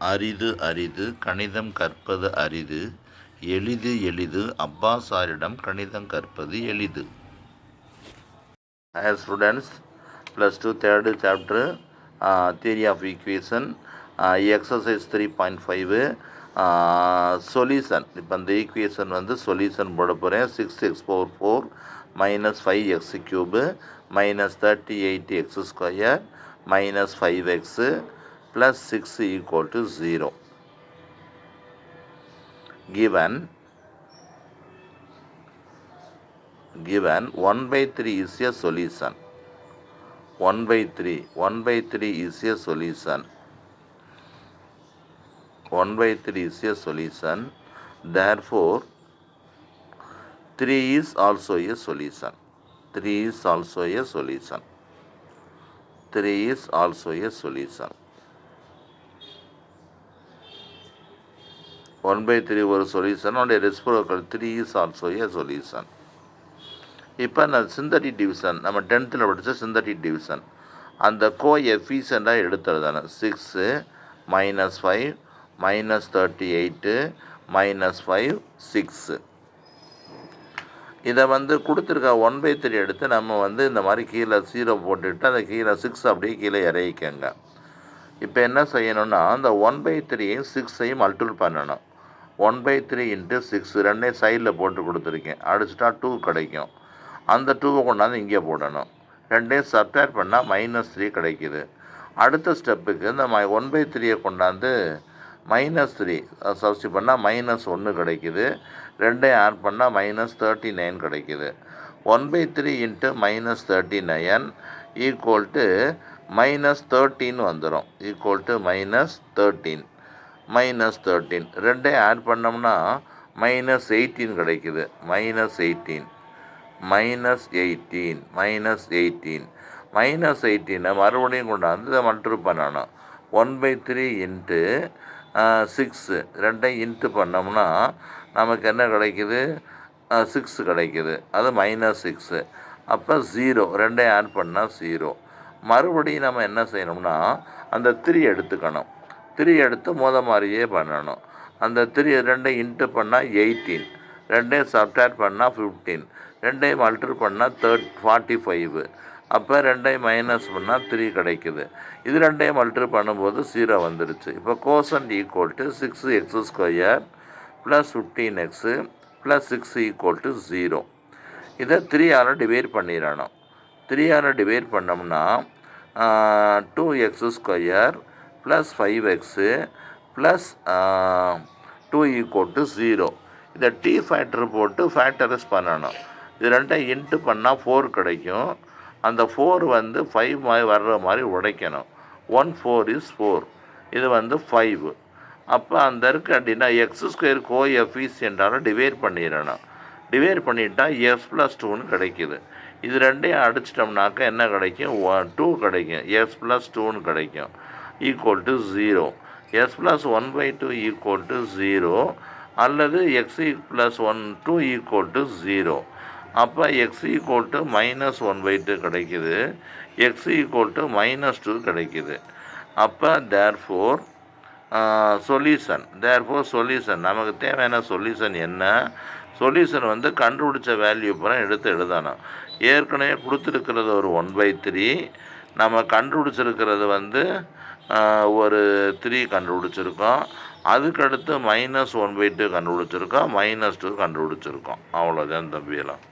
அரிது அரிது கணிதம் கற்பது அரிது, எளிது எளிது அப்பாசாரிடம் கணிதம் கற்பது எளிது. Hi students, +2 third chapter, theory of equation, exercise 3.5, solution. இப்போ இந்த ஈக்குவேஷன் வந்து சொல்யூஷன் போட போகிறேன். 6x/4 minus 5x cube minus 38x square minus 5x plus 6 equal to 0. Given 1/3 is a solution. 1/3 is a solution. 1/3 is a solution. Therefore, 3 is also a solution. 3 is also a solution. 3 is also a solution. 1/3 ஒரு solution, உடைய reciprocal 3 is also a solution. இப்போ நான் synthetic division, நம்ம 10th படித்த synthetic division, அந்த கோஎஃபிஷியண்டாக எடுத்துறதானே 6 minus 5 minus 38 minus 5 6. இதை வந்து கொடுத்துருக்க 1/3 எடுத்து நம்ம வந்து இந்த மாதிரி கீழே 0 போட்டுவிட்டு அந்த கீழே 6 அப்படியே கீழே இறக்கிக்கங்க. இப்போ என்ன செய்யணும்னா அந்த 1/3 6ஐயும் மல்டிபிள் பண்ணணும். 1/3 × 6 ரெண்டையும் சைடில் போட்டு கொடுத்துருக்கேன். அடிச்சிட்டா 2 கிடைக்கும். அந்த 2வை கொண்டாந்து இங்கே போடணும். ரெண்டையும் சப்ட்ராக்ட் பண்ணால் -3 கிடைக்குது. அடுத்த ஸ்டெப்புக்கு இந்த 1/3 கொண்டாந்து -3 சப்ஸ்டிட் பண்ணால் -1 கிடைக்குது. ரெண்டையும் ஆட் பண்ணால் -39 கிடைக்குது. 1/3 × -39 ஈக்குவல் டு -13 வந்துடும். ஈக்குவல் டு -13 ரெண்டையும் ஆட் பண்ணோம்னா -18 கிடைக்குது. -18 மறுபடியும் கொண்டாந்து இதை மல்டிபிள் பண்ணணும். 1/3 × 6 ரெண்டையும் இன்ட்டு பண்ணோம்னா நமக்கு என்ன கிடைக்குது? 6 கிடைக்குது. அது -6. அப்போ 0 ரெண்டையும் ஆட் பண்ணால் 0. மறுபடியும் நம்ம என்ன செய்யணும்னா அந்த 3 எடுத்துக்கணும். 3 எடுத்து மாதிரியே பண்ணணும். அந்த 3 ரெண்டையும் இன்ட்டு பண்ணால் 18, ரெண்டையும் சப்ட்ராக்ட் பண்ணால் 15, ரெண்டையும் மல்டிபிள் பண்ணால் 45. அப்போ ரெண்டையும் மைனஸ் பண்ணால் 3 கிடைக்குது. இது ரெண்டையும் மல்டிபிள் பண்ணும்போது 0 வந்துடுச்சு. இப்போ quotient equal to 6x² + 15x + 6 = 0. இதை 3ஆல் டிவைட் பண்ணிடணும். 3ஆல் டிவைட் பண்ணோம்னா 2x² + 5x + 2 = 0. இதை டி ஃபேக்டர் போட்டு ஃபேக்டரைஸ் பண்ணணும். இது ரெண்டையும் இன்ட்டு பண்ணால் 4 கிடைக்கும். அந்த 4 வந்து 5 மாதிரி வர்ற மாதிரி உடைக்கணும். 1 4 is 4. இது வந்து 5. அப்போ அந்த இருக்கு அப்படின்னா x² கோஎஃபிஷியண்டால் டிவைட் பண்ணிடணும். டிவைட் பண்ணிட்டா s + 2ன்னு கிடைக்குது. இது ரெண்டையும் அடிச்சிட்டோம்னாக்கா என்ன கிடைக்கும்? 2 கிடைக்கும். s + 2ன்னு கிடைக்கும். Equal to 0. s + 1/2 = 0 அல்லது x + 2 = 0. அப்போ x = -1/2 கிடைக்குது. x = -2 கிடைக்குது. அப்போ தேர்ஃபோர் சொல்யூஷன் நமக்கு தேவையான சொல்யூஷன் என்ன? சொல்யூஷன் வந்து கண்டுபிடிச்ச வேல்யூ பூரா எடுத்து எழுதணும். ஏற்கனவே கொடுத்துருக்கிறது ஒரு 1/3, நம்ம கண்டுபிடிச்சிருக்கிறது வந்து ஒரு 3 கண்டுபிடிச்சிருக்கோம். அதுக்கடுத்து -1/2 கண்டுபிடிச்சிருக்கோம், -2 கண்டுபிடிச்சிருக்கோம். அவ்வளோதான் தம்பியெல்லாம்.